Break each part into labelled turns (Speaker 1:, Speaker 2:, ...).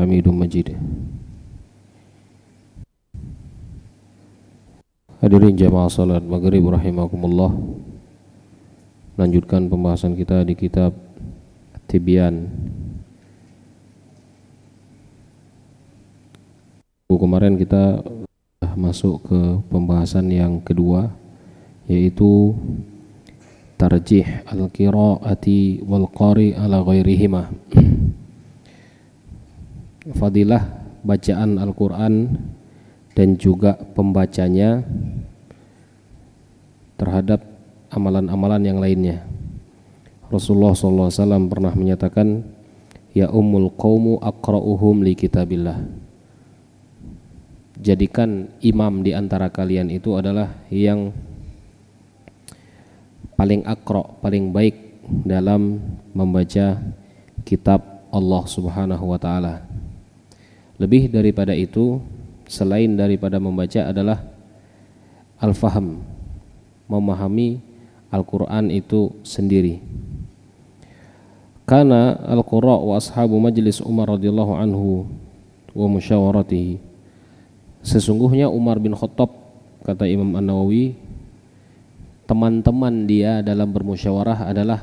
Speaker 1: Hamidum Majid. Hadirin jamaah salat maghrib rahimakumullah. Lanjutkan pembahasan kita di kitab Tibyan. Kemarin kita masuk ke pembahasan yang kedua, yaitu tarjih al-qiraati wal qari ala ghairihima. Fadilah bacaan Al-Quran dan juga pembacanya terhadap amalan-amalan yang lainnya. Rasulullah SAW pernah menyatakan, ya ummul qawmu aqra'uhum li kitabillah. Jadikan imam di antara kalian itu adalah yang paling aqra', paling baik dalam membaca kitab Allah Subhanahu wa ta'ala. Lebih daripada itu, selain daripada membaca adalah al-faham, memahami Al-Quran itu sendiri. Karena al-qura' wa ashabu majlis Umar radhiyallahu anhu wa musyawaratihi. Sesungguhnya Umar bin Khattab, kata Imam An-Nawawi, teman-teman dia dalam bermusyawarah adalah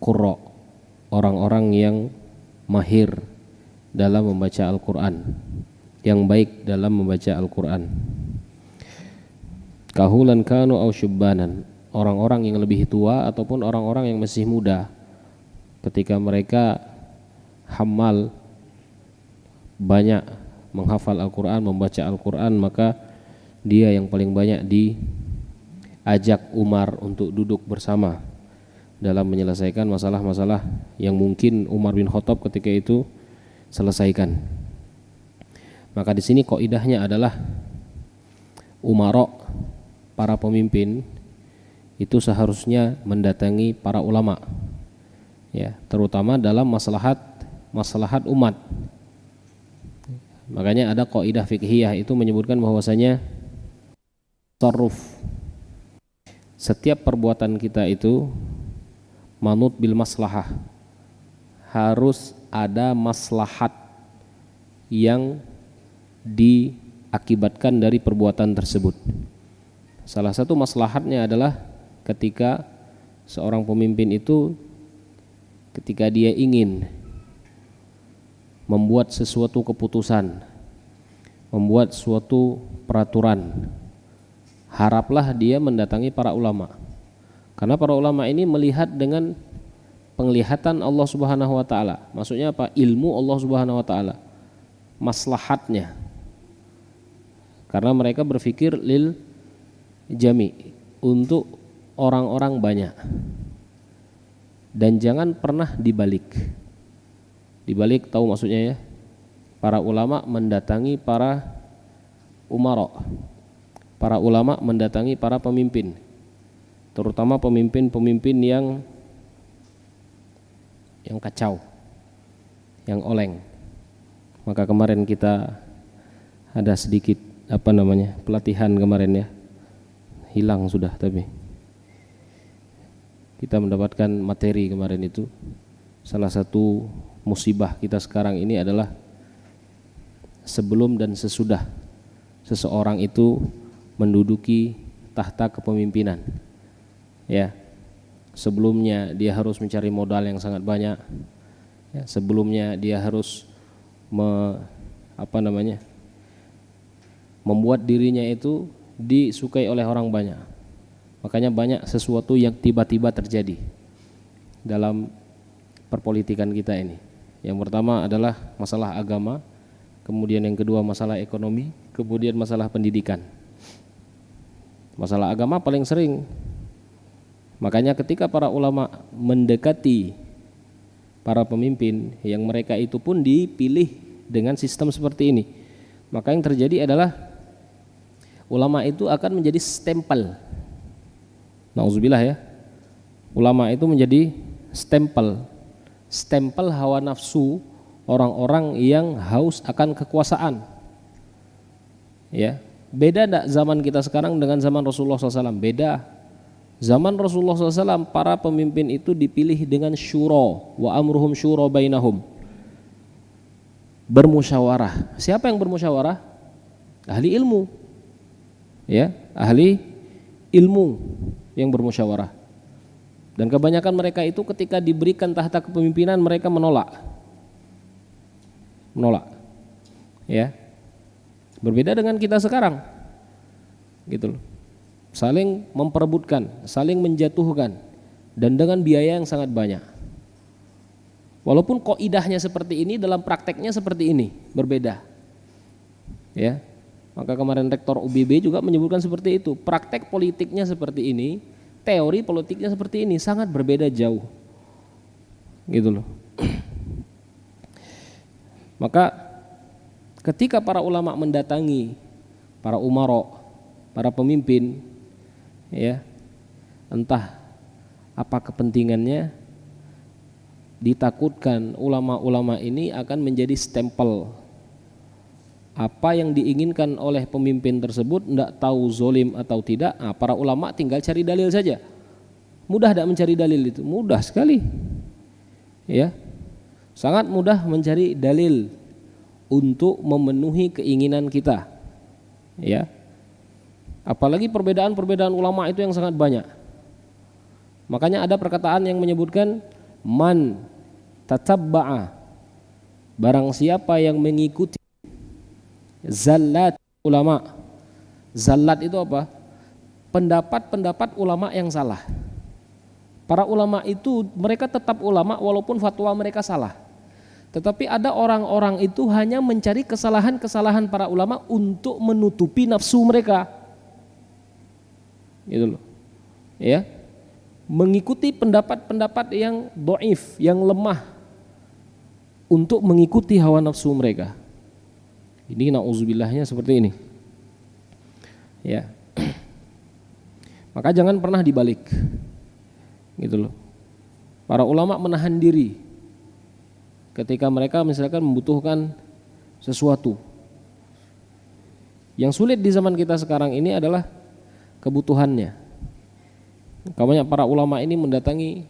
Speaker 1: qurra', orang-orang yang mahir dalam membaca Al-Quran, yang baik dalam membaca Al-Quran. Kahulan kanu au syubbanan, orang-orang yang lebih tua ataupun orang-orang yang masih muda. Ketika mereka hamal, banyak menghafal Al-Quran, membaca Al-Quran, maka dia yang paling banyak diajak Umar untuk duduk bersama dalam menyelesaikan masalah-masalah yang mungkin Umar bin Khattab ketika itu selesaikan. Maka di sini kaidahnya adalah umara, para pemimpin itu seharusnya mendatangi para ulama, ya, terutama dalam maslahat umat. Makanya ada kaidah fiqhiyah itu menyebutkan bahwasanya tasarruf, setiap perbuatan kita itu manut bil maslahah, harus ada maslahat yang diakibatkan dari perbuatan tersebut. Salah satu maslahatnya adalah ketika seorang pemimpin itu, ketika dia ingin membuat sesuatu keputusan, membuat suatu peraturan, haraplah dia mendatangi para ulama. Karena para ulama ini melihat dengan penglihatan Allah Subhanahu wa ta'ala. Maksudnya apa? Ilmu Allah Subhanahu wa ta'ala, maslahatnya. Karena mereka berpikir lil jami, untuk orang-orang banyak. Dan jangan pernah dibalik. Dibalik tahu maksudnya ya? Para ulama mendatangi para umara, para ulama mendatangi para pemimpin, terutama pemimpin-pemimpin yang kacau, yang oleng. Maka kemarin kita ada sedikit pelatihan kemarin ya, hilang sudah, tapi kita mendapatkan materi kemarin itu. Salah satu musibah kita sekarang ini adalah sebelum dan sesudah seseorang itu menduduki tahta kepemimpinan, ya. Sebelumnya dia harus mencari modal yang sangat banyak, ya. Sebelumnya dia harus membuat dirinya itu disukai oleh orang banyak. Makanya banyak sesuatu yang tiba-tiba terjadi dalam perpolitikan kita ini. Yang pertama adalah masalah agama, kemudian yang kedua masalah ekonomi, kemudian masalah pendidikan. Masalah agama paling sering. Makanya ketika para ulama mendekati para pemimpin, yang mereka itu pun dipilih dengan sistem seperti ini, maka yang terjadi adalah ulama itu akan menjadi stempel. Nauzubillah ya. Ulama itu menjadi stempel hawa nafsu orang-orang yang haus akan kekuasaan. Ya, beda enggak zaman kita sekarang dengan zaman Rasulullah SAW? Beda. Zaman Rasulullah SAW para pemimpin itu dipilih dengan syura, wa amruhum syura bainahum. bermusyawarah. Siapa yang bermusyawarah? Ahli ilmu. Ya, ahli ilmu yang bermusyawarah. Dan kebanyakan mereka itu ketika diberikan tahta kepemimpinan mereka menolak. Ya. Berbeda dengan kita sekarang. Gitu loh. Saling memperebutkan, saling menjatuhkan dan dengan biaya yang sangat banyak. Walaupun kaidahnya seperti ini, dalam prakteknya seperti ini, berbeda. Ya. Maka kemarin Rektor UBB juga menyebutkan seperti itu. Praktek politiknya seperti ini, teori politiknya seperti ini, sangat berbeda jauh. Gitu loh. Maka ketika para ulama mendatangi para umara, para pemimpin, ya, entah apa kepentingannya, ditakutkan ulama-ulama ini akan menjadi stempel. Apa yang diinginkan oleh pemimpin tersebut tidak tahu zolim atau tidak, para ulama tinggal cari dalil saja. Mudah tidak mencari dalil itu? Mudah sekali. Ya, sangat mudah mencari dalil untuk memenuhi keinginan kita. Ya, apalagi perbedaan-perbedaan ulama itu yang sangat banyak. Makanya ada perkataan yang menyebutkan man tatabba'a, barang siapa yang mengikuti zallat ulama. Zallat itu apa? Pendapat-pendapat ulama yang salah. Para ulama itu mereka tetap ulama walaupun fatwa mereka salah. Tetapi ada orang-orang itu hanya mencari kesalahan-kesalahan para ulama untuk menutupi nafsu mereka. Gitu loh. Ya. Mengikuti pendapat-pendapat yang dhaif, yang lemah untuk mengikuti hawa nafsu mereka. Ini na'udzubillahnya seperti ini. Ya. Maka jangan pernah dibalik. Gitu loh. Para ulama menahan diri ketika mereka misalkan membutuhkan sesuatu. Yang sulit di zaman kita sekarang ini adalah kebutuhannya. Banyak para ulama ini mendatangi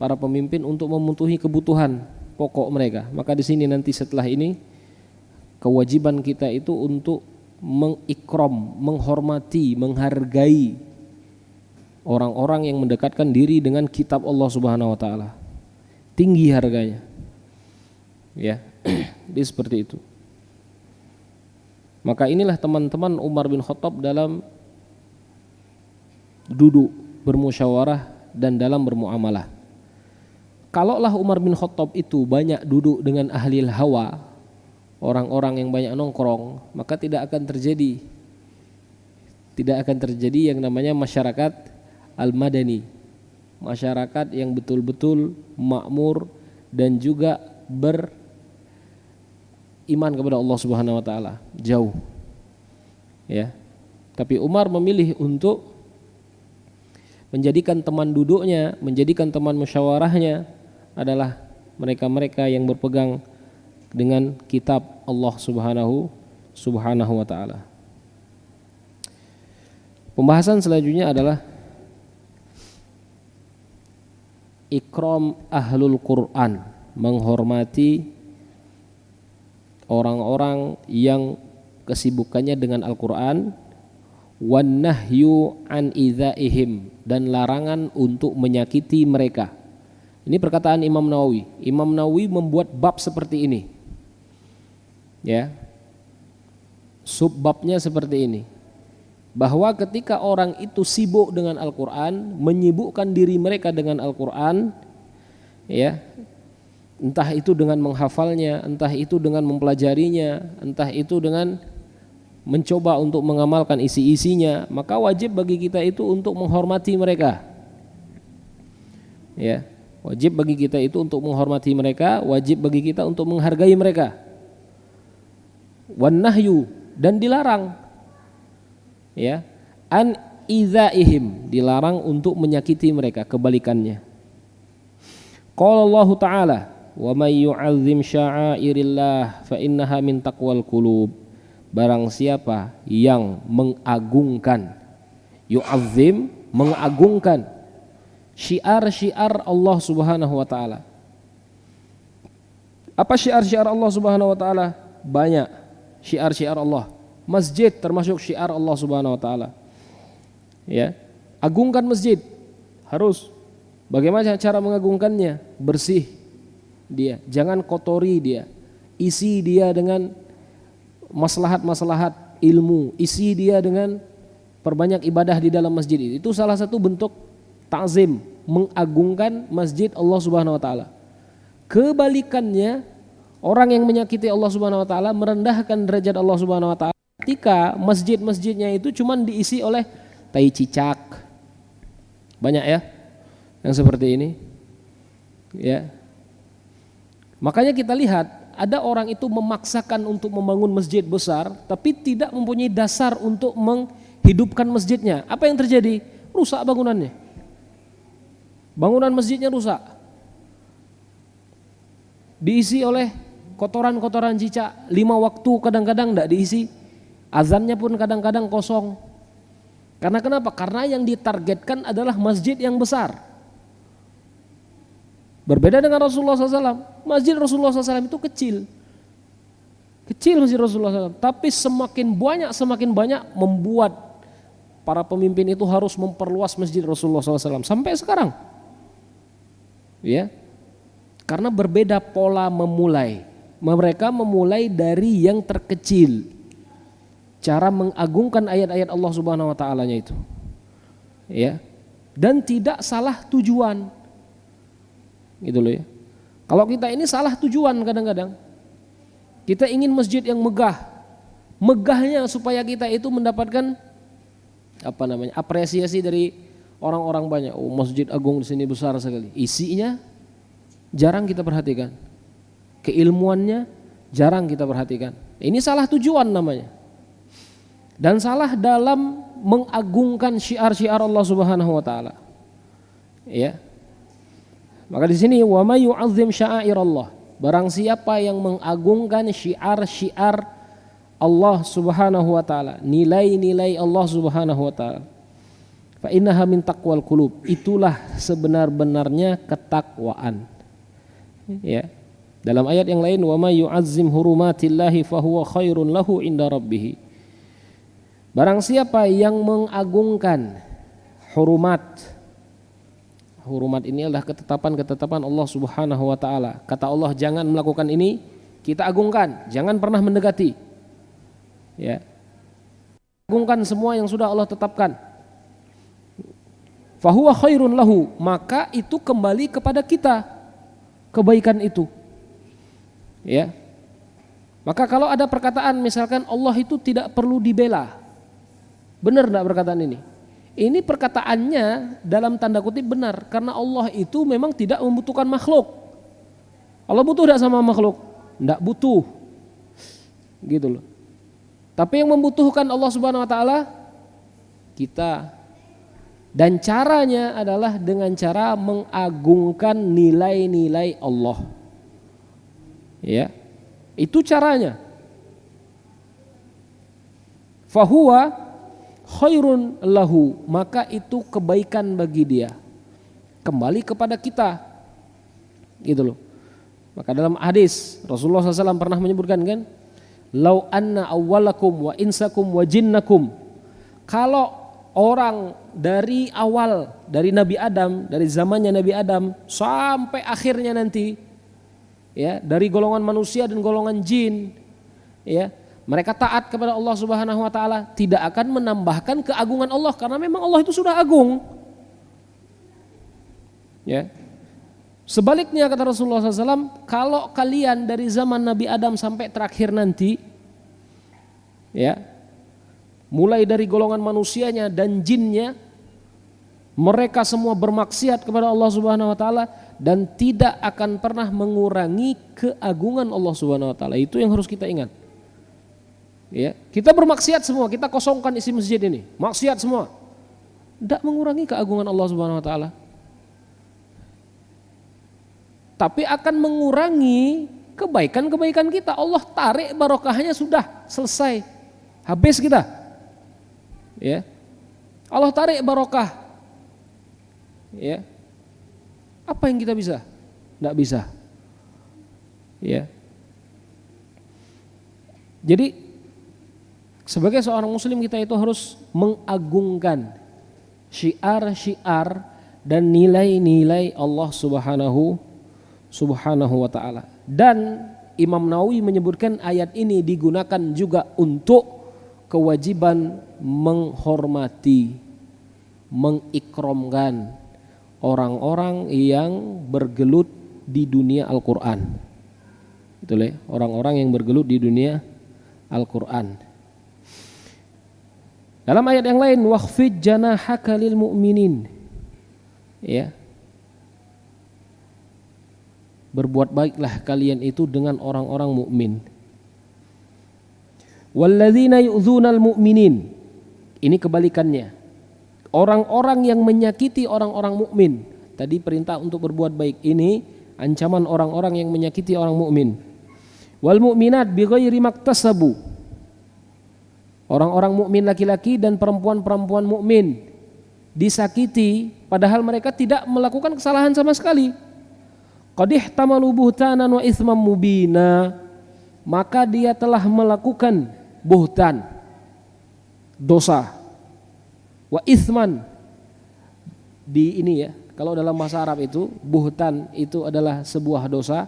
Speaker 1: para pemimpin untuk memenuhi kebutuhan pokok mereka. Maka di sini nanti setelah ini kewajiban kita itu untuk mengikram, menghormati, menghargai orang-orang yang mendekatkan diri dengan kitab Allah Subhanahu wa taala. Tinggi harganya. Ya. Jadi seperti itu. Maka inilah teman-teman Umar bin Khattab dalam duduk bermusyawarah dan dalam bermuamalah. Kalaulah Umar bin Khattab itu banyak duduk dengan ahli hawa, orang-orang yang banyak nongkrong, maka tidak akan terjadi yang namanya masyarakat al-madani, masyarakat yang betul-betul makmur dan juga beriman kepada Allah Subhanahu wa taala, jauh. Ya. Tapi Umar memilih untuk menjadikan teman duduknya, menjadikan teman musyawarahnya adalah mereka-mereka yang berpegang dengan kitab Allah Subhanahu wa taala. Pembahasan selanjutnya adalah ikram ahlul Quran, menghormati orang-orang yang kesibukannya dengan Al-Quran, wan nahyu an idzaihim, dan larangan untuk menyakiti mereka. Ini perkataan Imam Nawawi. Imam Nawawi membuat bab seperti ini. Ya. Subbabnya seperti ini. Bahwa ketika orang itu sibuk dengan Al-Quran, menyibukkan diri mereka dengan Al-Quran, ya, entah itu dengan menghafalnya, entah itu dengan mempelajarinya, entah itu dengan mencoba untuk mengamalkan isi-isinya, maka wajib bagi kita itu untuk menghormati mereka. Ya, wajib bagi kita itu untuk menghormati mereka, wajib bagi kita untuk menghargai mereka. Wan nahyu, dan dilarang, ya, an idzaihim, dilarang untuk menyakiti mereka, kebalikannya. Qala Allah Ta'ala, wa may yu'azzim sya'airillah fa innaha min taqwal qulub. Barang siapa yang mengagungkan, yu'azzim, mengagungkan syiar-syiar Allah Subhanahu wa taala. Apa syiar-syiar Allah Subhanahu wa taala? Banyak syiar-syiar Allah. Masjid termasuk syiar Allah Subhanahu wa taala. Ya. Agungkan masjid. Harus. Bagaimana cara mengagungkannya? Bersih dia, jangan kotori dia. Isi dia dengan maslahat-maslahat ilmu, isi dia dengan perbanyak ibadah di dalam masjid itu. Itu salah satu bentuk ta'zim, mengagungkan masjid Allah Subhanahu wa taala. Kebalikannya, orang yang menyakiti Allah Subhanahu wa taala, merendahkan derajat Allah Subhanahu wa taala ketika masjid-masjidnya itu cuman diisi oleh tai cicak. Banyak ya yang seperti ini. Ya. Makanya kita lihat ada orang itu memaksakan untuk membangun masjid besar tapi tidak mempunyai dasar untuk menghidupkan masjidnya. Apa yang terjadi? Rusak bangunannya. Bangunan masjidnya rusak. Diisi oleh kotoran-kotoran cicak. 5 waktu kadang-kadang tidak diisi. Azannya pun kadang-kadang kosong. Karena kenapa? Karena yang ditargetkan adalah masjid yang besar. Berbeda dengan Rasulullah SAW. Masjid Rasulullah SAW itu kecil. Kecil masjid Rasulullah SAW. Tapi semakin banyak membuat para pemimpin itu harus memperluas masjid Rasulullah SAW. Sampai sekarang. Ya. Karena berbeda pola memulai. Mereka memulai dari yang terkecil. Cara mengagungkan ayat-ayat Allah Subhanahu wa ta'alanya itu. Ya. Dan tidak salah tujuan. Gitu loh ya. Kalau kita ini salah tujuan kadang-kadang. Kita ingin masjid yang megah. Megahnya supaya kita itu mendapatkan apresiasi dari orang-orang banyak. Oh, masjid agung di sini besar sekali. Isinya jarang kita perhatikan. Keilmuannya jarang kita perhatikan. Ini salah tujuan namanya. Dan salah dalam mengagungkan syiar-syiar Allah Subhanahu wa taala. Ya. Maka di sini wa may yu'azzim sya'airallah, barang siapa yang mengagungkan syiar-syiar Allah Subhanahu wa taala, nilai-nilai Allah Subhanahu wa taala, fa innaha min taqwal qulub, itulah sebenar-benarnya ketakwaan. Ya. Dalam ayat yang lain wa may yu'azzim hurumatillahi fahuwa khairun lahu inda rabbih. Barang siapa yang mengagungkan Hurumat ini adalah ketetapan-ketetapan Allah Subhanahu wa taala. Kata Allah, jangan melakukan ini, kita agungkan, jangan pernah mendekati. Ya. Agungkan semua yang sudah Allah tetapkan. Fahuwa khairun lahu, maka itu kembali kepada kita kebaikan itu. Ya. Maka kalau ada perkataan misalkan Allah itu tidak perlu dibela. Benar enggak perkataan ini? Ini perkataannya dalam tanda kutip benar, karena Allah itu memang tidak membutuhkan makhluk. Allah butuh tidak sama makhluk? Tidak butuh. Gitu loh. Tapi yang membutuhkan Allah Subhanahu wa taala kita. Dan caranya adalah dengan cara mengagungkan nilai-nilai Allah. Ya. Itu caranya. Fahuwa khairun lahu, maka itu kebaikan bagi dia. Kembali kepada kita. Gitu loh. Maka dalam hadis Rasulullah SAW pernah menyebutkan kan, lau anna awwalakum wa insakum wa jinnakum, kalau orang dari awal, dari Nabi Adam, dari zamannya Nabi Adam sampai akhirnya nanti, ya, dari golongan manusia dan golongan jin, ya, mereka taat kepada Allah Subhanahu wa taala, tidak akan menambahkan keagungan Allah, karena memang Allah itu sudah agung. Ya. Sebaliknya kata Rasulullah SAW, kalau kalian dari zaman Nabi Adam sampai terakhir nanti, ya, mulai dari golongan manusianya dan jinnya, mereka semua bermaksiat kepada Allah Subhanahu wa taala dan tidak akan pernah mengurangi keagungan Allah Subhanahu wa taala. Itu yang harus kita ingat. Ya, kita bermaksiat semua, kita kosongkan isi masjid ini, maksiat semua, tidak mengurangi keagungan Allah Subhanahu wa taala, tapi akan mengurangi kebaikan-kebaikan kita. Allah tarik barokahnya, sudah selesai, habis kita. Ya, Allah tarik barokah. Ya, apa yang kita bisa? Tidak bisa. Ya. Jadi sebagai seorang muslim kita itu harus mengagungkan syiar-syiar dan nilai-nilai Allah Subhanahu wa taala. Dan Imam Nawawi menyebutkan ayat ini digunakan juga untuk kewajiban menghormati, mengikramkan orang-orang yang bergelut di dunia Al-Qur'an. Itulah orang-orang yang bergelut di dunia Al-Qur'an. Dalam ayat yang lain, wakhfid janahaka lil mu'minin. Ya. Berbuat baiklah kalian itu dengan orang-orang mukmin. Walladzina yu'dzunal mu'minin. Ini kebalikannya. Orang-orang yang menyakiti orang-orang mukmin. Tadi perintah untuk berbuat baik, ini ancaman orang-orang yang menyakiti orang mukmin. Wal mu'minat bighairi maktasabu. Orang-orang mukmin laki-laki dan perempuan-perempuan mukmin disakiti padahal mereka tidak melakukan kesalahan sama sekali. Qad ihtamalu buhtanan wa itsman mubina, maka dia telah melakukan buhtan, dosa, wa itsman, di ini ya, kalau dalam bahasa Arab itu buhtan itu adalah sebuah dosa,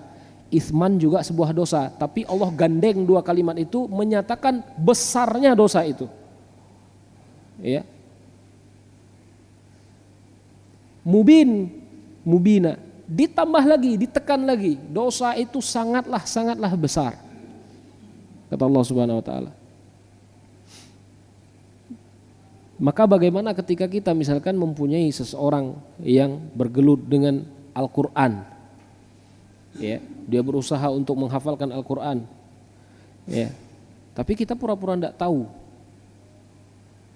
Speaker 1: itsman juga sebuah dosa, tapi Allah gandeng dua kalimat itu menyatakan besarnya dosa itu. Ya. Mubina, ditambah lagi, ditekan lagi, dosa itu sangatlah besar, kata Allah Subhanahu wa taala. Maka bagaimana ketika kita misalkan mempunyai seseorang yang bergelut dengan Al-Qur'an, ya, dia berusaha untuk menghafalkan Al-Qur'an, ya, tapi kita pura-pura tidak tahu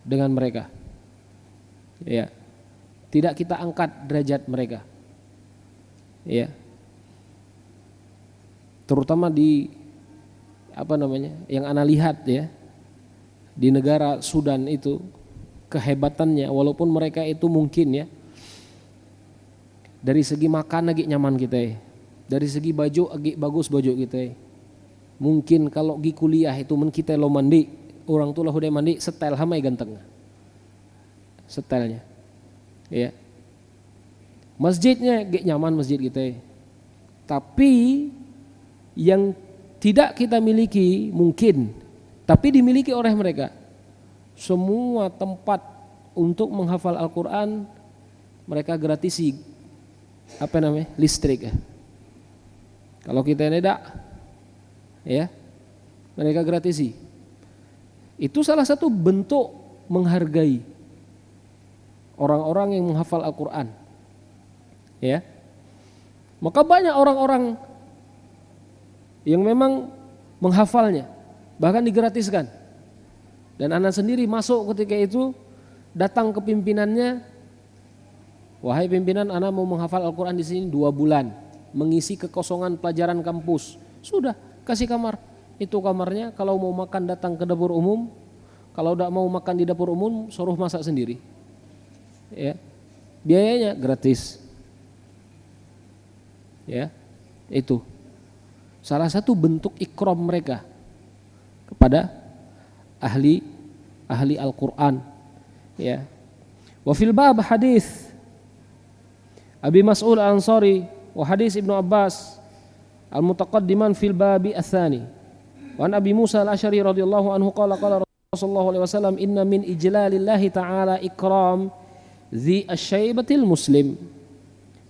Speaker 1: dengan mereka, ya, tidak kita angkat derajat mereka, ya, terutama di yang ana lihat ya di negara Sudan itu kehebatannya, walaupun mereka itu mungkin ya dari segi makan lagi nyaman kita ya, dari segi baju lagi bagus baju kita ya. Mungkin kalau gi kuliah itu men kita lo mandi, orang tuh lah udah mandi setel hamai ganteng setelnya. Ya, masjidnya gak nyaman masjid kita, tapi yang tidak kita miliki mungkin, tapi dimiliki oleh mereka. Semua tempat untuk menghafal Al-Quran mereka gratisi listrik. Kalau kita tidak, ya, mereka gratisi. Itu salah satu bentuk menghargai orang-orang yang menghafal Al-Quran, ya. Maka banyak orang-orang yang memang menghafalnya, bahkan digratiskan. Dan anak sendiri masuk ketika itu, datang ke pimpinannya, wahai pimpinan, anak mau menghafal Al-Quran di sini 2 bulan, mengisi kekosongan pelajaran kampus. Sudah, kasih kamar. Itu kamarnya, kalau mau makan datang ke dapur umum, kalau tidak mau makan di dapur umum, suruh masak sendiri. Ya, biayanya gratis. Ya, itu salah satu bentuk ikram mereka kepada ahli Al-Quran. Ya, wa fil bab hadis Abi Mas'ud Al-Ansari wa hadis Ibnu Abbas al-mutaqaddiman fil babi ats-tsani wa an Abi Musa Al-Asy'ari radhiyallahu anhu qala Rasulullah sallallahu alaihi wasallam inna min ijlalillahi ta'ala ikram zi asyaibatil muslim.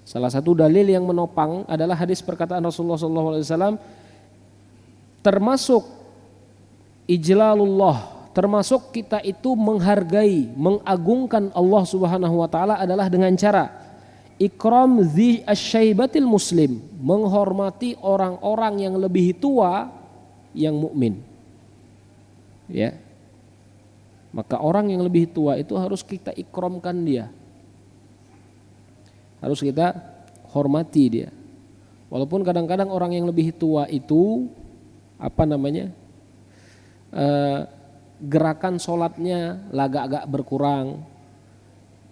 Speaker 1: Salah satu dalil yang menopang adalah hadis perkataan Rasulullah SAW, termasuk ijlalullah, termasuk kita itu menghargai, mengagungkan Allah Subhanahu wa taala adalah dengan cara ikram zi asyaibatil muslim, menghormati orang-orang yang lebih tua yang mukmin. Ya. Maka orang yang lebih tua itu harus kita ikramkan dia, harus kita hormati dia. Walaupun kadang-kadang orang yang lebih tua itu gerakan sholatnya agak-agak berkurang,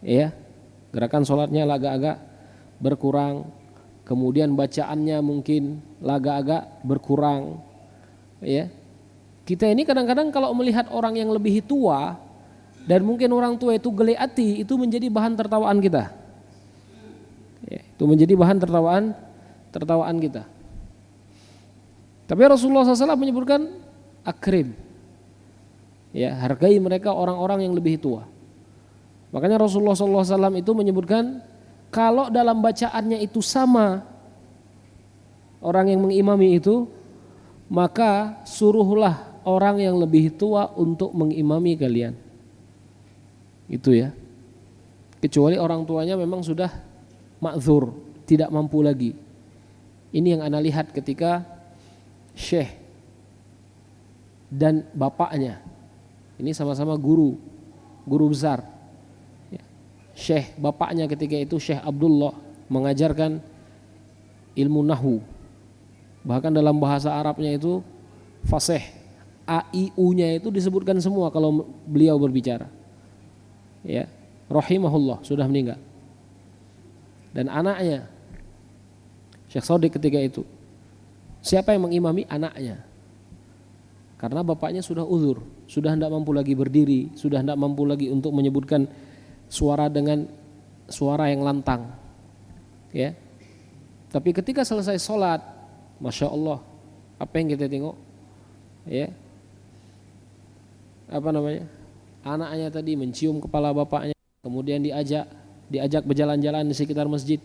Speaker 1: ya, gerakan sholatnya agak-agak berkurang, kemudian bacaannya mungkin agak-agak berkurang, ya. Kita ini kadang-kadang kalau melihat orang yang lebih tua dan mungkin orang tua itu geli hati, itu menjadi bahan tertawaan kita. Ya, itu menjadi bahan tertawaan kita. Tapi Rasulullah SAW menyebutkan akrim, ya, hargai mereka orang-orang yang lebih tua. Makanya Rasulullah SAW itu menyebutkan kalau dalam bacaannya itu sama orang yang mengimami itu, maka suruhlah orang yang lebih tua untuk mengimami kalian. Itu ya. Kecuali orang tuanya memang sudah ma'dzur, tidak mampu lagi. Ini yang ana lihat ketika Syekh dan bapaknya, ini sama-sama guru besar. Syekh bapaknya ketika itu Syekh Abdullah mengajarkan ilmu nahwu. Bahkan dalam bahasa Arabnya itu fasih, a i u-nya itu disebutkan semua kalau beliau berbicara. Ya, rahimahullah, sudah meninggal. Dan anaknya Syekh Shadiq ketika itu, siapa yang mengimami? Anaknya. Karena bapaknya sudah uzur, sudah tidak mampu lagi berdiri, sudah tidak mampu lagi untuk menyebutkan suara dengan suara yang lantang, ya. Tapi ketika selesai sholat, masya Allah, apa yang kita tengok, ya, apa namanya, anaknya tadi mencium kepala bapaknya, kemudian diajak berjalan-jalan di sekitar masjid,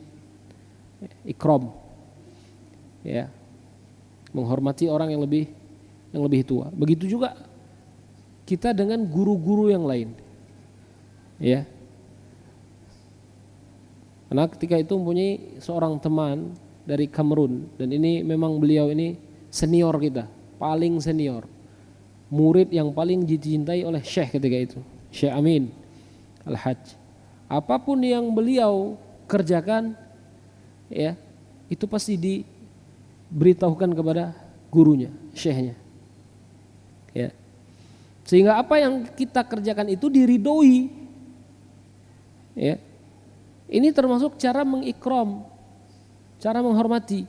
Speaker 1: ikram, ya, menghormati orang yang lebih tua. Begitu juga kita dengan guru-guru yang lain, ya. Karena ketika itu mempunyai seorang teman dari Kamerun, dan ini memang beliau ini senior kita, paling senior, murid yang paling dicintai oleh Syekh ketika itu, Syekh Amin Al-Hajj. Apapun yang beliau kerjakan, ya, itu pasti diberitahukan kepada gurunya, Syekhnya, ya. Sehingga apa yang kita kerjakan itu diridhoi, ya. Ini termasuk cara mengikram, cara menghormati.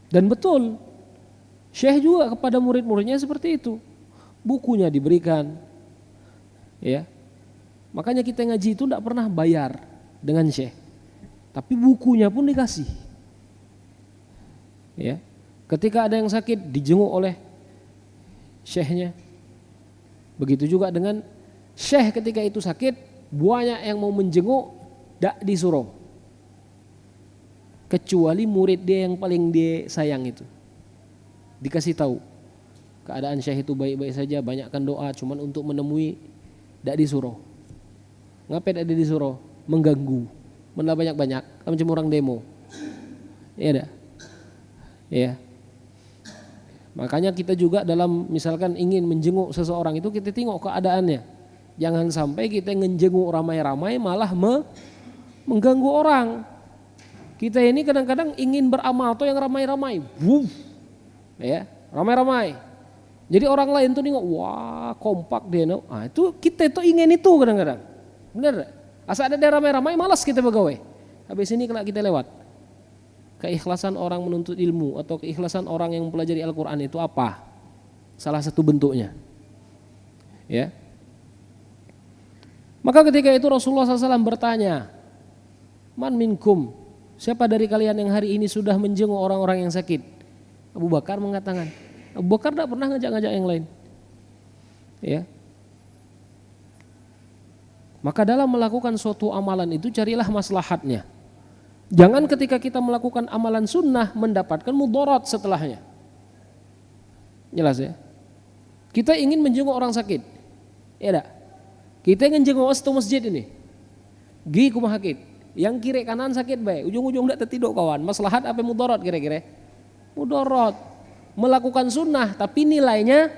Speaker 1: Dan betul, Syekh juga kepada murid-muridnya seperti itu. Bukunya diberikan, ya. Makanya kita ngaji itu tidak pernah bayar dengan Syekh, tapi bukunya pun dikasih, ya. Ketika ada yang sakit dijenguk oleh Syekhnya. Begitu juga dengan Syekh ketika itu sakit, banyak yang mau menjenguk, tidak disuruh, kecuali murid dia yang paling dia sayang itu dikasih tahu keadaan Syekh itu baik-baik saja, banyakkan doa, cuman untuk menemui tidak disuruh. Ngapain tidak disuruh? Mengganggu, mana banyak-banyak, macam orang demo, ya dah, ya. Makanya kita juga dalam misalkan ingin menjenguk seseorang itu kita tengok keadaannya, jangan sampai kita menjenguk ramai-ramai malah mengganggu orang. Kita ini kadang-kadang ingin beramal tuh yang ramai-ramai, ya, ramai-ramai. Jadi orang lain tuh nengok, wah kompak dia, no. Ah, itu kita itu ingin itu kadang-kadang, bener. Asal ada dia ramai-ramai, malas kita begawe. Habis ini kalau kita lewat. Keikhlasan orang menuntut ilmu atau keikhlasan orang yang mempelajari Al-Quran itu apa? Salah satu bentuknya, ya. Maka ketika itu Rasulullah SAW bertanya, man minkum, siapa dari kalian yang hari ini sudah menjenguk orang-orang yang sakit? Abu Bakar mengatakan, Abu Bakar tidak pernah ngajak-ngajak yang lain, ya. Maka dalam melakukan suatu amalan itu carilah maslahatnya. Jangan ketika kita melakukan amalan sunnah mendapatkan mudarat setelahnya. Jelas ya. Kita ingin menjenguk orang sakit, ya tak? Kita ingin jenguk satu masjid ini, gi kumaha sakit, yang kiri kanan sakit baik, ujung-ujung tidak tertidur kawan. Maslahat apa mudarat kira-kira? Mudarat. Melakukan sunnah tapi nilainya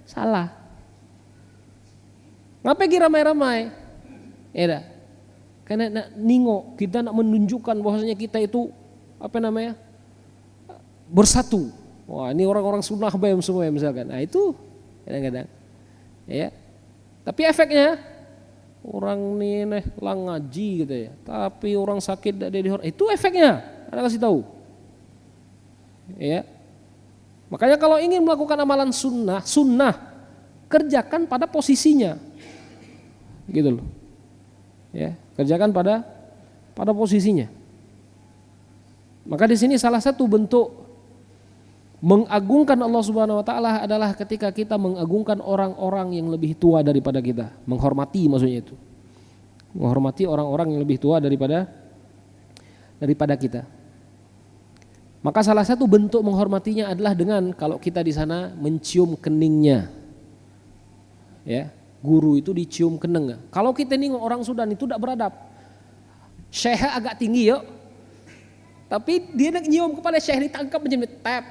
Speaker 1: salah. Ngapain kira ramai-ramai? Ya tak? Karena nak ningok, kita nak menunjukkan bahwasanya kita itu apa namanya, bersatu. Wah ini orang-orang sunnah bayam semua misalkan. Nah itu kadang-kadang, ya. Tapi efeknya orang nih lang ngaji gitu ya. Tapi orang sakit tidak dihormati. Itu efeknya. Anda kasih tahu. Ya. Makanya kalau ingin melakukan amalan sunnah kerjakan pada posisinya. Gitu loh. Ya, kerjakan pada posisinya. Maka di sini salah satu bentuk mengagungkan Allah Subhanahu wa taala adalah ketika kita mengagungkan orang-orang yang lebih tua daripada kita, menghormati maksudnya itu. Menghormati orang-orang yang lebih tua daripada kita. Maka salah satu bentuk menghormatinya adalah dengan kalau kita di sana mencium keningnya. Ya, guru itu dicium kening. Kalau kita nengok orang Sudan itu tidak beradab. Syekh agak tinggi yuk. Tapi dia nak nyium kepala syekh ditangkap macam ni, tap.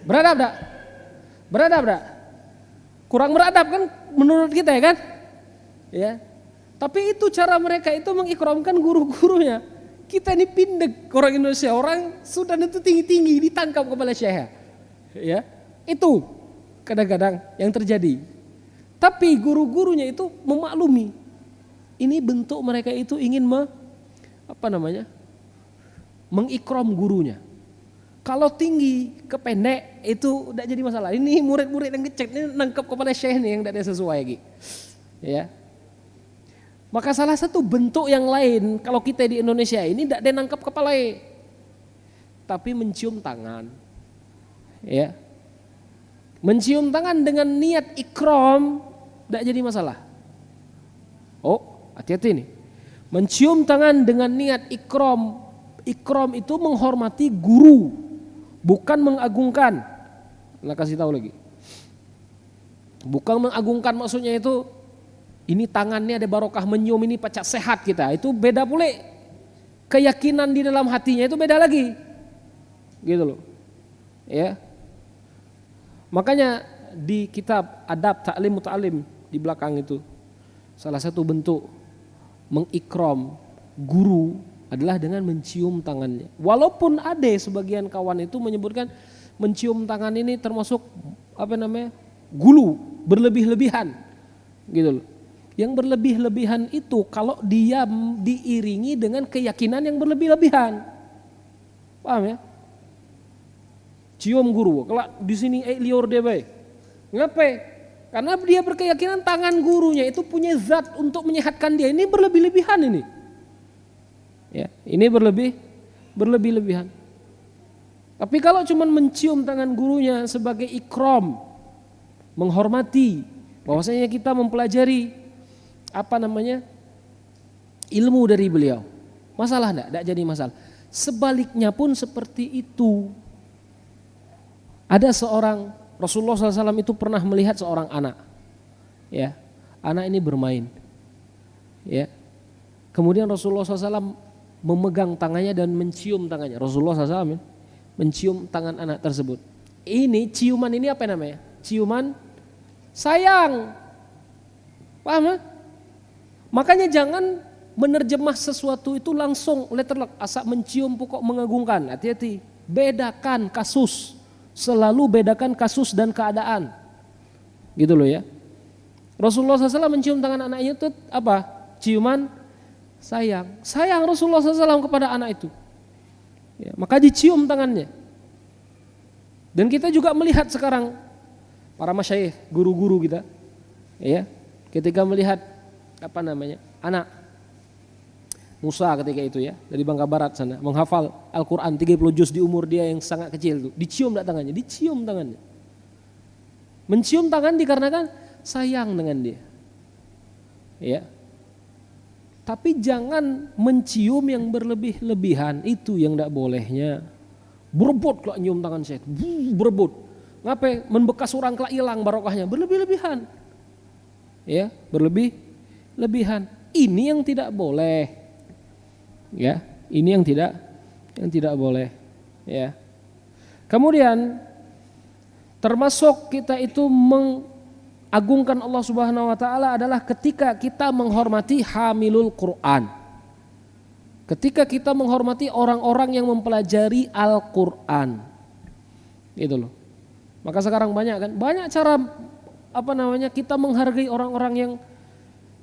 Speaker 1: Beradab tak? Beradab tak? Kurang beradab kan menurut kita ya kan? Ya. Tapi itu cara mereka itu mengikramkan guru-gurunya. Kita ini pindek orang Indonesia, orang Sudan itu tinggi-tinggi ditangkap kepala syekh. Ya. Itu kadang-kadang yang terjadi. Tapi guru-gurunya itu memaklumi. Ini bentuk mereka itu ingin mengikram gurunya. Kalau tinggi ke pendek itu tidak jadi masalah. Ini murid-murid yang kecil ini nangkap kepala syekh nih yang tidak sesuai lagi. Ya. Maka salah satu bentuk yang lain kalau kita di Indonesia ini tidak ada nangkap kepala, tapi mencium tangan. Ya. Mencium tangan dengan niat ikram tidak jadi masalah. Oh, hati-hati nih. Mencium tangan dengan niat ikram. Ikram itu menghormati guru, bukan mengagungkan. Nah, kasih tahu lagi. Bukan mengagungkan maksudnya itu ini tangannya ada barokah menyium ini pacak sehat kita. Itu beda pula. Keyakinan di dalam hatinya itu beda lagi. Gitu loh. Ya. Makanya di kitab Adab Ta'lim Muta'alim di belakang itu salah satu bentuk mengikram guru adalah dengan mencium tangannya. Walaupun ada sebagian kawan itu menyebutkan mencium tangan ini termasuk gulu, berlebih-lebihan. Gitu loh. Yang berlebih-lebihan itu kalau dia diiringi dengan keyakinan yang berlebih-lebihan. Paham ya? Cium guru, kalau di sini liur dia baik. Ngapain? Karena dia berkeyakinan tangan gurunya itu punya zat untuk menyehatkan dia. Ini berlebih-lebihan ini. Ya, ini berlebih-lebihan. Tapi kalau cuma mencium tangan gurunya sebagai ikram, menghormati, bahwasanya kita mempelajari ilmu dari beliau, masalah enggak jadi masalah. Sebaliknya pun seperti itu. Ada seorang Rasulullah SAW itu pernah melihat seorang anak, ya, anak ini bermain, ya. Kemudian Rasulullah SAW memegang tangannya dan mencium tangannya. Rasulullah SAW mencium tangan anak tersebut. Ini ciuman ini apa namanya? Ciuman sayang. Paham? Makanya jangan menerjemah sesuatu itu langsung letterlock, asal mencium pokok mengagungkan. Hati-hati. Bedakan kasus. Selalu bedakan kasus dan keadaan. Gitu loh ya. Rasulullah SAW mencium tangan anaknya itu apa? Ciuman sayang. Sayang Rasulullah SAW kepada anak itu. Ya, maka dicium tangannya. Dan kita juga melihat sekarang para masyayikh, guru-guru kita, ya, ketika melihat anak Musa ketika itu ya, dari Bangka Barat sana, menghafal Al-Quran 30 juz di umur dia yang sangat kecil itu, dicium tak tangannya, dicium tangannya. Mencium tangan dikarenakan sayang dengan dia. Ya. Tapi jangan mencium yang berlebih-lebihan, itu yang tidak bolehnya. Berebut kalau nyium tangan saya, berebut. Ngapain? Membekas orang kelak hilang barokahnya, berlebih-lebihan. Ya, berlebih-lebihan. Ini yang tidak boleh. Ya, ini yang tidak boleh. Ya. Kemudian termasuk kita itu agungkan Allah Subhanahu wa taala adalah ketika kita menghormati hamilul Quran. Ketika kita menghormati orang-orang yang mempelajari Al-Quran. Itu loh. Maka sekarang banyak cara kita menghargai orang-orang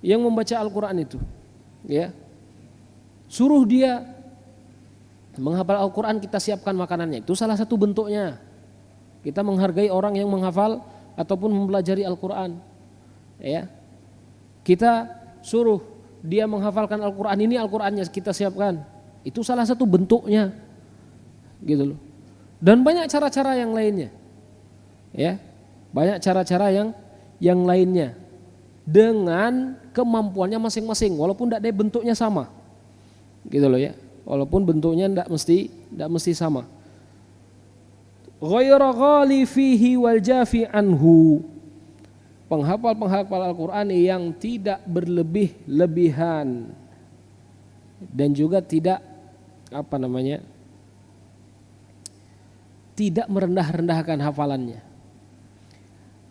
Speaker 1: yang membaca Al-Quran itu. Ya. Suruh dia Menghafal Al-Quran kita siapkan makanannya, itu salah satu bentuknya. Kita menghargai orang yang menghafal ataupun mempelajari Al-Quran. Ya, kita suruh dia menghafalkan Al-Quran, ini Al-Qurannya kita siapkan, itu salah satu bentuknya, gitu loh. Dan banyak cara-cara yang lainnya, ya, banyak cara-cara yang lainnya dengan kemampuannya masing-masing, walaupun tidak ada bentuknya sama, gitu loh ya, walaupun bentuknya tidak mesti sama. Ghayra ghali fihi wal jafi anhu, penghafal Al-Quran yang tidak berlebih-lebihan dan juga tidak tidak merendah-rendahkan hafalannya.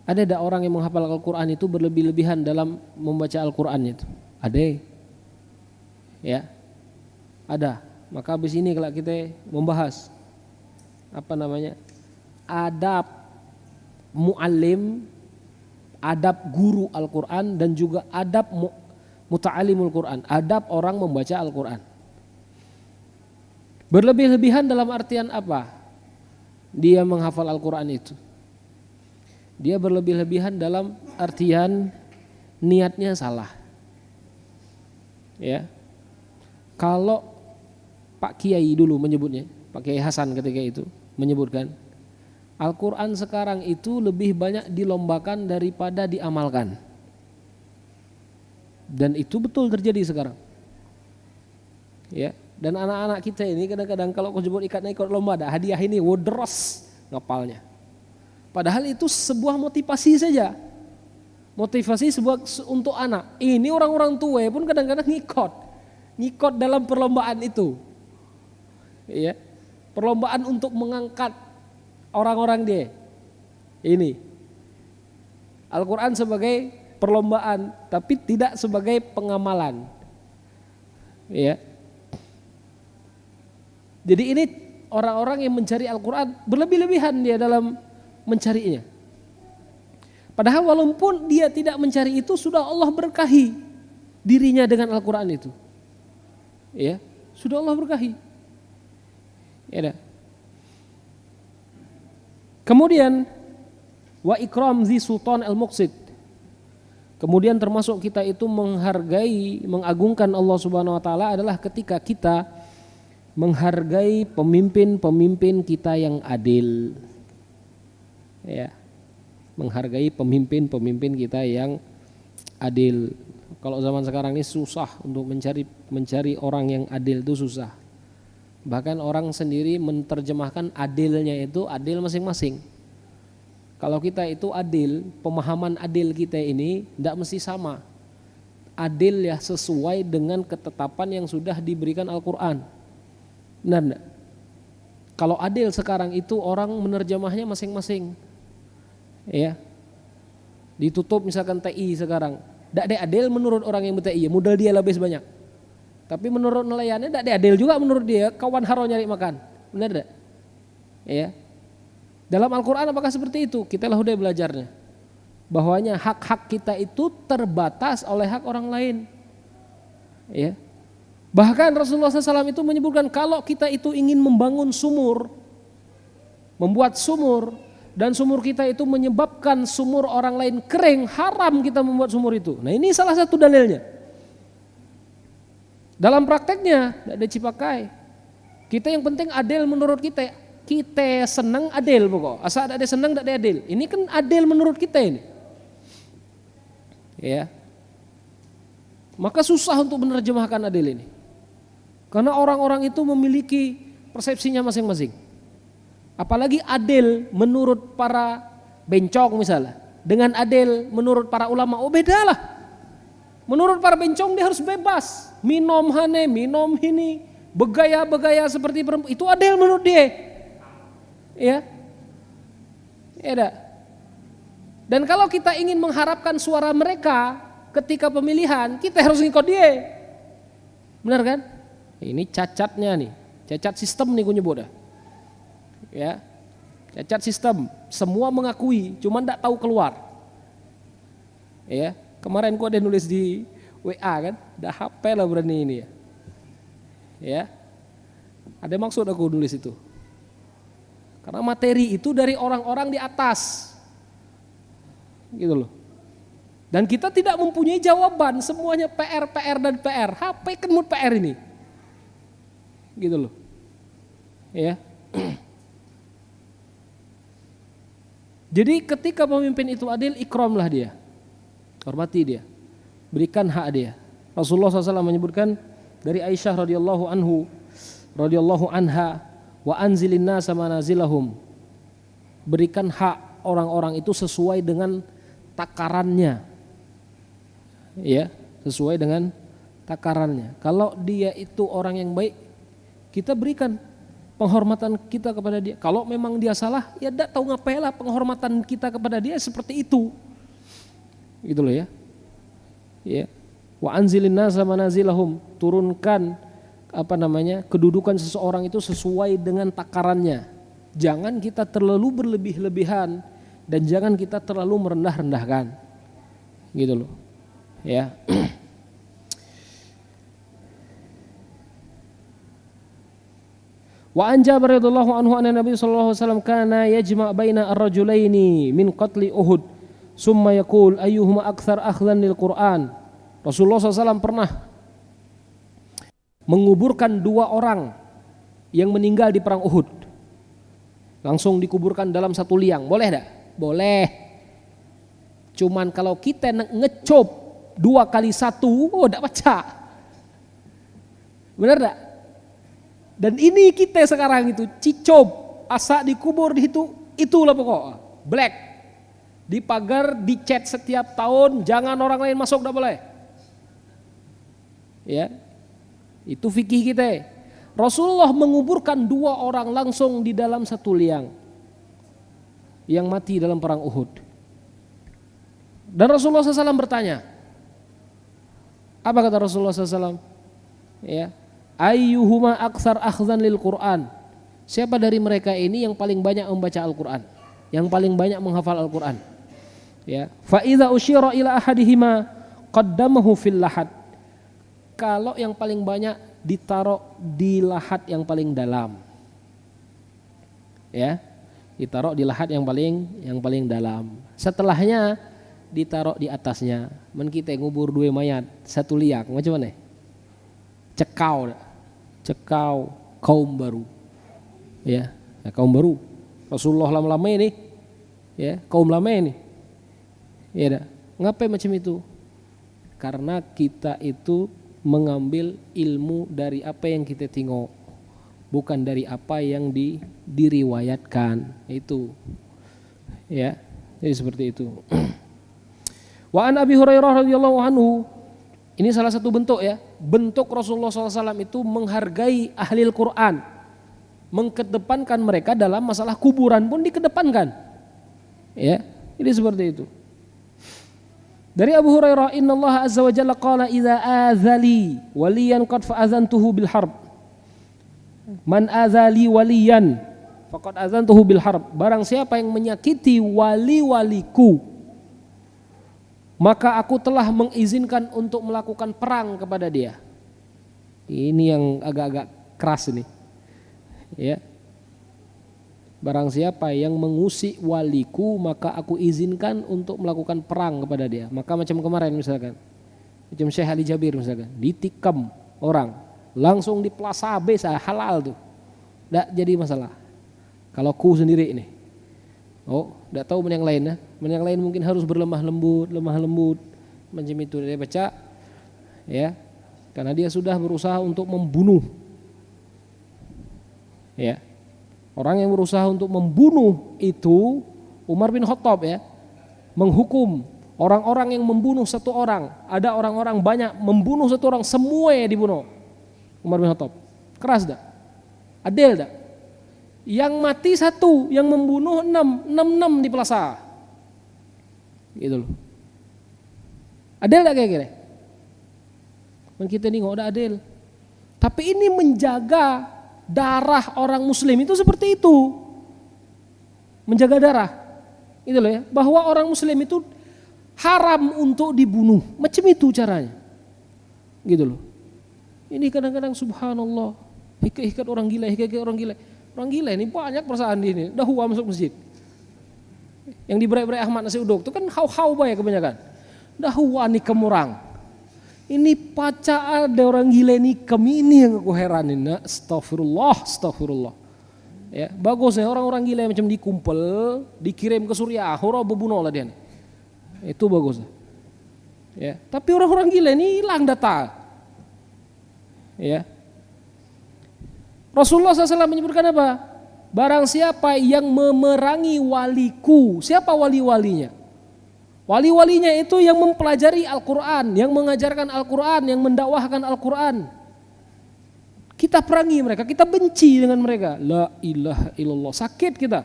Speaker 1: Ada orang yang menghafal Al-Quran itu berlebih-lebihan dalam membaca Al-Quran itu. Ada, ya, ada. Maka habis ini kalau kita membahas adab muallim, adab guru Al-Quran, dan juga adab muta'alimul Quran, adab orang membaca Al-Quran. Berlebih-lebihan dalam artian apa? Dia menghafal Al-Quran itu, dia berlebih-lebihan dalam artian niatnya salah. Ya, kalau Pak Kiai dulu menyebutnya, Pak Kiai Hasan ketika itu menyebutkan, Al-Quran sekarang itu lebih banyak dilombakan daripada diamalkan. Dan itu betul terjadi sekarang. Ya, dan anak-anak kita ini kadang-kadang kalau kau jemput ikut lomba, ada hadiah ini, wodros ngapalnya. Padahal itu sebuah motivasi saja. Motivasi sebuah untuk anak. Ini orang-orang tua pun kadang-kadang ngikut dalam perlombaan itu. Ya, perlombaan untuk mengangkat orang-orang dia. Ini Al-Quran sebagai perlombaan, tapi tidak sebagai pengamalan. Ya. Jadi ini orang-orang yang mencari Al-Quran berlebih-lebihan dia dalam mencarinya. Padahal walaupun dia tidak mencari itu, sudah Allah berkahi dirinya dengan Al-Quran itu. Ya, sudah Allah berkahi. Ya. Kemudian wa ikram zi sultan al-muqsid. Kemudian termasuk kita itu menghargai, mengagungkan Allah Subhanahu wa taala adalah ketika kita menghargai pemimpin-pemimpin kita yang adil. Ya. Menghargai pemimpin-pemimpin kita yang adil. Kalau zaman sekarang ini susah untuk mencari orang yang adil, itu susah. Bahkan orang sendiri menerjemahkan adilnya itu adil masing-masing. Kalau kita itu adil, pemahaman adil kita ini tidak mesti sama. Adil ya sesuai dengan ketetapan yang sudah diberikan Al-Quran. Benar enggak? Kalau adil sekarang itu orang menerjemahnya masing-masing. Ya. Ditutup misalkan TI sekarang. Tidak ada adil menurut orang yang ber-TI, modal dia lebih banyak. Tapi menurut nelayannya tidak ada adil juga menurut dia, kawan haro nyari makan. Benar enggak? Ya. Dalam Al-Quran apakah seperti itu? Kita lah udah belajarnya. Bahwanya hak-hak kita itu terbatas oleh hak orang lain. Ya. Bahkan Rasulullah SAW itu menyebutkan kalau kita itu ingin membangun sumur, membuat sumur, dan sumur kita itu menyebabkan sumur orang lain kering, haram kita membuat sumur itu. Nah ini salah satu dalilnya. Dalam prakteknya tidak ada cipakai. Kita yang penting adil menurut kita. Kita senang adil pokok. Asal ada senang tidak ada adil. Ini kan adil menurut kita ini. Ya. Maka susah untuk menerjemahkan adil ini. Karena orang-orang itu memiliki persepsinya masing-masing. Apalagi adil menurut para bencong misalnya. Dengan adil menurut para ulama, oh bedalah. Menurut para bencong dia harus bebas. Minum hane, minum ini. Begaya-begaya seperti perempuan. Itu adil menurut dia. Ya, ya. Dan kalau kita ingin mengharapkan suara mereka ketika pemilihan, kita harus ngikut dia, benar kan? Ini cacatnya nih, cacat sistem nih gue nyebut dah. Ya, cacat sistem, semua mengakui, cuman tidak tahu keluar. Ya, kemarin gue ada nulis di WA kan, dah HP lah berani ini ya. Ya,
Speaker 2: Ada maksud aku nulis itu. Karena materi itu dari orang-orang di atas. Gitu loh. Dan kita tidak mempunyai jawaban, semuanya PR, PR dan PR. HP kan mood PR ini. Gitu loh. Ya. Jadi ketika pemimpin itu adil, ikramlah dia. Hormati dia. Berikan hak dia. Rasulullah SAW menyebutkan dari Aisyah radhiyallahu anha, wa anzilin nasa manazilahum. Berikan hak orang-orang itu sesuai dengan takarannya. Ya, sesuai dengan takarannya. Kalau dia itu orang yang baik, kita berikan penghormatan kita kepada dia. Kalau memang dia salah, ya tidak tahu ngapain lah penghormatan kita kepada dia seperti itu. Gitu loh ya. Ya. Wa anzilin nasa manazilahum, turunkan kedudukan seseorang itu sesuai dengan takarannya. Jangan kita terlalu berlebih-lebihan dan jangan kita terlalu merendah-rendahkan. Gitu loh. Ya. Wa an Jabir radhiyallahu anhu anna Nabi sallallahu alaihi wasallam kana yajma' baina ar-rajulaini min qatli Uhud summa yaqul ayyuhuma akthar akhdhan lil Qur'an. Rasulullah SAW pernah menguburkan 2 orang yang meninggal di perang Uhud. Langsung dikuburkan dalam satu liang. Boleh enggak? Boleh. Cuman kalau kita ngecop 2 kali 1, enggak baca. Benar enggak? Dan ini kita sekarang itu cicop, asa dikubur di situ, itulah pokok. Black. Dipagar, dicat setiap tahun, jangan orang lain masuk, enggak boleh. Ya. Itu fikih kita. Rasulullah menguburkan 2 orang langsung di dalam satu liang yang mati dalam perang Uhud. Dan Rasulullah SAW bertanya, apa kata Rasulullah SAW? Ya, ayyuhuma aktsar akhdhan lil Qur'an. Siapa dari mereka ini yang paling banyak membaca Al-Qur'an, yang paling banyak menghafal Al-Qur'an? Ya, fa idza usyira ila ahadihima qaddamahu fil lahad. Kalau yang paling banyak ditaruh di lahat yang paling dalam. Ya, ditaruh di lahat yang paling dalam. Setelahnya ditaruh di atasnya. Men kita ngubur 2 mayat, satu liang, macam mana? Cekau kaum baru. Ya, kaum baru. Rasulullah lama-lama ini, ya, kaum lama ini. Ya dah. Ngapain macam itu? Karena kita itu mengambil ilmu dari apa yang kita tengok, bukan dari apa yang diriwayatkan. Itu. Ya, jadi seperti itu. Wa an Abi Hurairah radhiyallahu anhu, ini salah satu bentuk ya, bentuk Rasulullah SAW itu menghargai ahli Al-Quran, mengkedepankan mereka dalam masalah kuburan pun dikedepankan. Ya, ini seperti itu. Dari Abu Hurairah, Inna Allah Azza wa Jalla qala idza azali waliyan qad fa'azantuhu bil harb. Man azali waliyan faqad azantuhu bil harb. Barang siapa yang menyakiti wali-waliku, maka aku telah mengizinkan untuk melakukan perang kepada dia. Ini yang agak-agak keras ini. Ya. Barang siapa yang mengusik waliku, maka aku izinkan untuk melakukan perang kepada dia. Maka macam kemarin misalkan, macam Syekh Ali Jabir misalkan, ditikam orang, langsung dipelas habis, halal tuh. Tidak jadi masalah. Kalau ku sendiri ini, oh, tidak tahu yang lain. Yang lain mungkin harus berlemah lembut, macam itu dia baca, ya, karena dia sudah berusaha untuk membunuh, ya. Orang yang berusaha untuk membunuh itu Umar bin Khattab, ya, menghukum orang-orang yang membunuh satu orang. Ada orang-orang banyak membunuh satu orang, semua yang dibunuh. Umar bin Khattab keras dah, adil dah. Yang mati 1, yang membunuh 6 di pelasa. Gitu loh. Adil tak kira-kira? Kita ini nggak ada adil. Tapi ini menjaga darah orang muslim itu seperti itu. Menjaga darah. Gitu loh ya. Bahwa orang muslim itu haram untuk dibunuh. Macam itu caranya. Gitu loh. Ini kadang-kadang subhanallah. Ikat orang gila, ikat orang gila. Orang gila ini banyak perasaan di ini. Dah huwa masuk masjid. Yang diberai-berai Ahmad nasi uduk itu kan hau-hau bae kebanyakan. Dah huwa nikam orang. Ini paca ada orang gila nikam ini yang aku heranin. Astagfirullah. Ya, bagusnya orang-orang gila yang macam dikumpul, dikirim ke Suriah, hura bebunuh lah dia. Itu bagus. Ya, tapi orang-orang gila ini hilang data. Ya. Rasulullah SAW menyebutkan apa? Barang siapa yang memerangi waliku, siapa wali-walinya? Wali-walinya itu yang mempelajari Al-Quran, yang mengajarkan Al-Quran, yang mendakwahkan Al-Quran. Kita perangi mereka, kita benci dengan mereka. La ilaha illallah, sakit kita.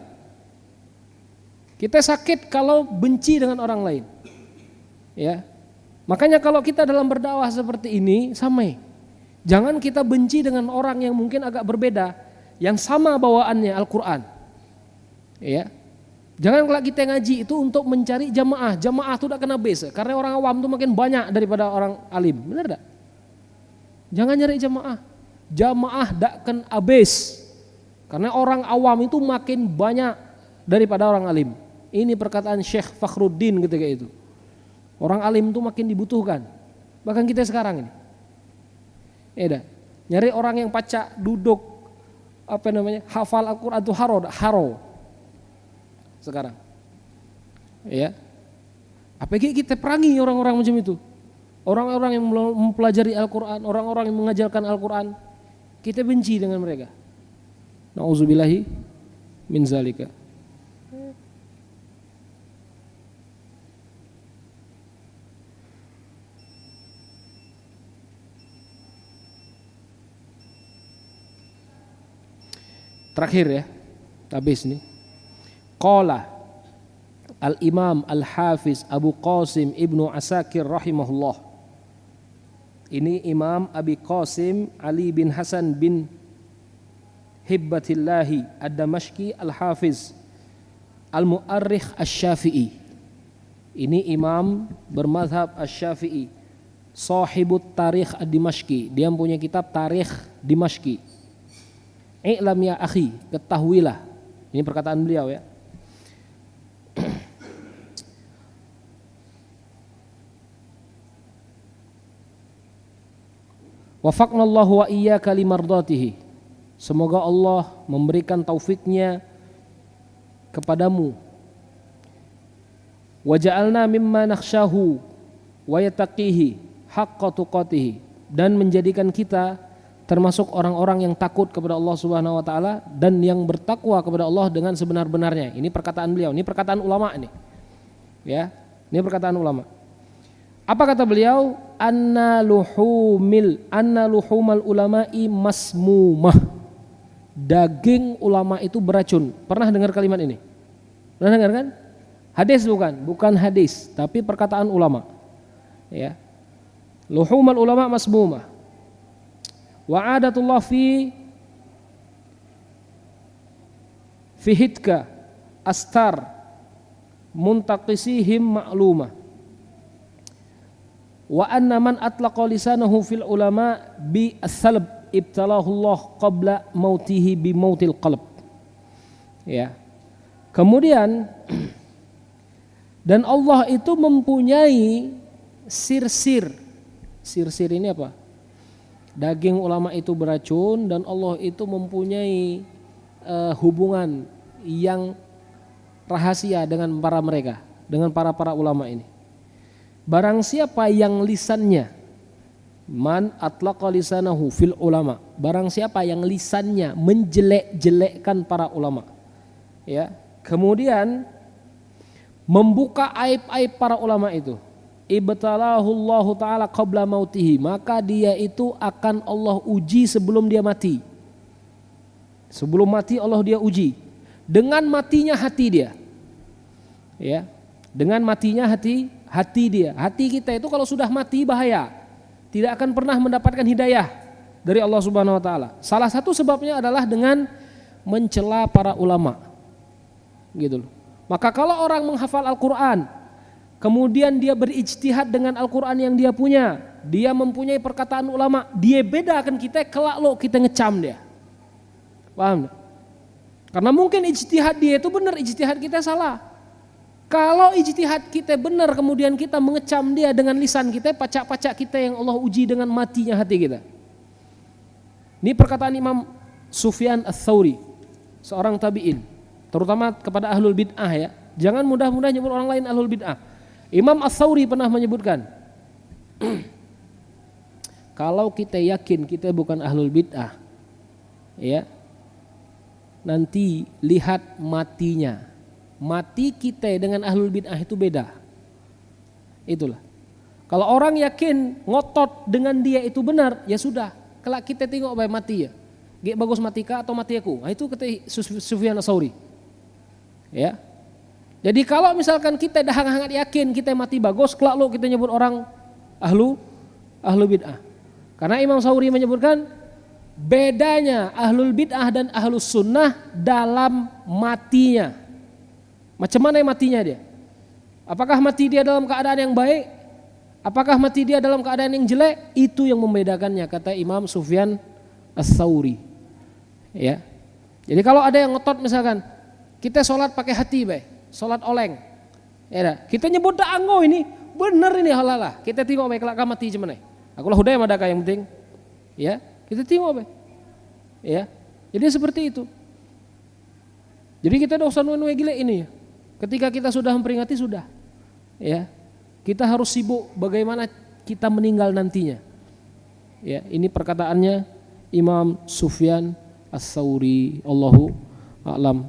Speaker 2: Kita sakit kalau benci dengan orang lain. Ya. Makanya kalau kita dalam berdakwah seperti ini, samai. Jangan kita benci dengan orang yang mungkin agak berbeda, yang sama bawaannya Al-Quran. Ya. Jangan kalau kita ngaji itu untuk mencari jamaah. Jamaah itu tidak kena base, karena orang awam itu makin banyak daripada orang alim. Benar tak? Jangan nyari jamaah. Jamaah tidak kena abis, karena orang awam itu makin banyak daripada orang alim. Ini perkataan Syekh Fakhruddin ketika itu. Orang alim itu makin dibutuhkan. Bahkan kita sekarang ini. Nyari orang yang pacak duduk hafal Al-Quran itu haro sekarang. Ya. Apalagi kita perangi orang-orang macam itu. Orang-orang yang mempelajari Al-Quran, orang-orang yang mengajarkan Al-Quran, kita benci dengan mereka. Nauzubillahi min zalika. Terakhir ya, habis nih. Qala Al-Imam Al-Hafiz Abu Qasim Ibnu Asakir rahimahullah. Ini Imam Abi Qasim Ali bin Hasan bin Hibbatillahi Ad-Damashqi Al-Hafiz Al-Mu'arrikh Asy-Syafi'i. Ini imam bermazhab Asy-Syafi'i, sahibut tarikh Ad-Dimashqi. Dia punya kitab Tarikh Dimashqi. I'lam ya akhi, ketahuilah. Ini perkataan beliau ya. Wafaqnallahu wa iyyaka limardatihi. Semoga Allah memberikan taufiknya kepadamu. Wa ja'alna mimma nakhshahu wa yattaqihi haqqa tuqatihi, dan menjadikan kita termasuk orang-orang yang takut kepada Allah Subhanahu wa taala dan yang bertakwa kepada Allah dengan sebenar-benarnya. Ini perkataan beliau, ini perkataan ulama ini. Ya, ini perkataan ulama. Apa kata beliau? Anna luhumal ulama'i masmumah. Daging ulama itu beracun. Pernah dengar kalimat ini? Pernah dengar kan? Hadis bukan hadis, tapi perkataan ulama. Ya. Luhumal ulama masmumah. Wa adatullah fi hitka astar muntaqisihim ma'lumah. Wa anna man atlaqa lisanahu fil ulama bi as-salb ibtalahu Allah qabla mautihi bi mautil qalb. Ya. Kemudian dan Allah itu mempunyai sir-sir. Sir-sir ini apa? Daging ulama itu beracun dan Allah itu mempunyai hubungan yang rahasia dengan mereka, dengan para ulama ini. Barang siapa yang lisannya, man atlaqa lisanahu fil ulama, barang siapa yang lisannya menjelek-jelekkan para ulama, ya, kemudian membuka aib-aib para ulama itu, ibtalahu Allah taala qabla mautihi, maka dia itu akan Allah uji sebelum dia mati. Sebelum mati Allah dia uji. Dengan matinya hati dia. Ya. Dengan matinya hati dia. Hati kita itu kalau sudah mati bahaya. Tidak akan pernah mendapatkan hidayah dari Allah Subhanahu wa taala. Salah satu sebabnya adalah dengan mencela para ulama. Gitu loh. Maka kalau orang menghafal Al-Qur'an, kemudian dia berijtihad dengan Al-Quran yang dia punya, dia mempunyai perkataan ulama, dia bedakan kita kelak lo kita ngecam dia. Paham? Karena mungkin ijtihad dia itu benar, ijtihad kita salah. Kalau ijtihad kita benar kemudian kita mengecam dia dengan lisan kita, pacak-pacak kita yang Allah uji dengan matinya hati kita. Ini perkataan Imam Sufyan Ats-Tsauri, seorang tabi'in, terutama kepada ahlul bid'ah ya. Jangan mudah-mudah nyebut orang lain ahlul bid'ah. Imam Ats-Tsauri pernah menyebutkan, kalau kita yakin kita bukan ahlul bid'ah, ya, nanti lihat matinya. Mati kita dengan ahlul bid'ah itu beda. Itulah. Kalau orang yakin ngotot dengan dia itu benar, ya sudah. Kelak kita tengok baik mati ya. Gak bagus mati kah atau mati aku. Nah, itu kata Sufyan Ats-Tsauri. Ya. Jadi kalau misalkan kita dah hangat yakin kita mati bagus, kelak lo kita nyebut orang ahlu bid'ah. Karena Imam Ats-Tsauri menyebutkan bedanya ahlul bid'ah dan ahlus sunnah dalam matinya. Macam mana matinya dia? Apakah mati dia dalam keadaan yang baik? Apakah mati dia dalam keadaan yang jelek? Itu yang membedakannya, kata Imam Sufyan Ats-Tsauri. Ya. Jadi kalau ada yang ngotot misalkan kita sholat pakai hati baik, sholat oleng. Ya, kita nyebut dah anggo ini, benar ini halalah. Kita tengok baik kelak mati macam mana. Aku lah udah madakah yang penting. Ya, kita tengok baik. Ya. Jadi seperti itu. Jadi kita dah usah nunggu gila ini ya. Ketika kita sudah memperingati sudah, ya kita harus sibuk bagaimana kita meninggal nantinya. Ya, ini perkataannya Imam Sufyan Ats-Tsauri. Allahu a'lam.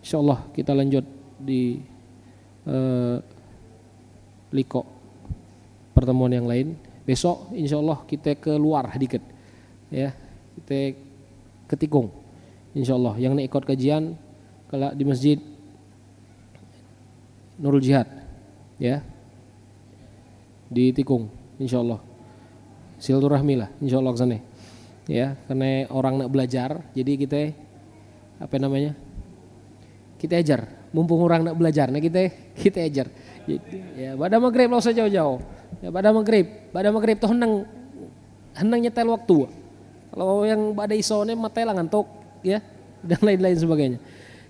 Speaker 2: Insyaallah kita lanjut di liko pertemuan yang lain. Besok insyaallah kita keluar sedikit, ya kita ke Tikung. Insyaallah yang nak ikut kajian kelak di masjid Nurul Jihad, ya di Tikung, insyaallah silaturahmi lah, insyaallah ke sana, ya karena orang nak belajar, jadi kita apa namanya kita ajar, mumpung orang nak belajar, nah kita ajar, ya pada maghrib lah usah jauh-jauh, ya pada maghrib tuh henang nyetel waktu, kalau yang pada isone mati lah ngantuk, ya dan lain-lain sebagainya.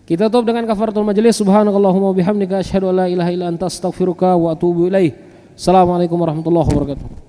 Speaker 2: Kita tutup dengan kafaratul majelis. Subhanakallahumma bihamdika asyhadu an la ilaha illa anta astaghfiruka wa atubu ilaik. Assalamualaikum warahmatullahi wabarakatuh.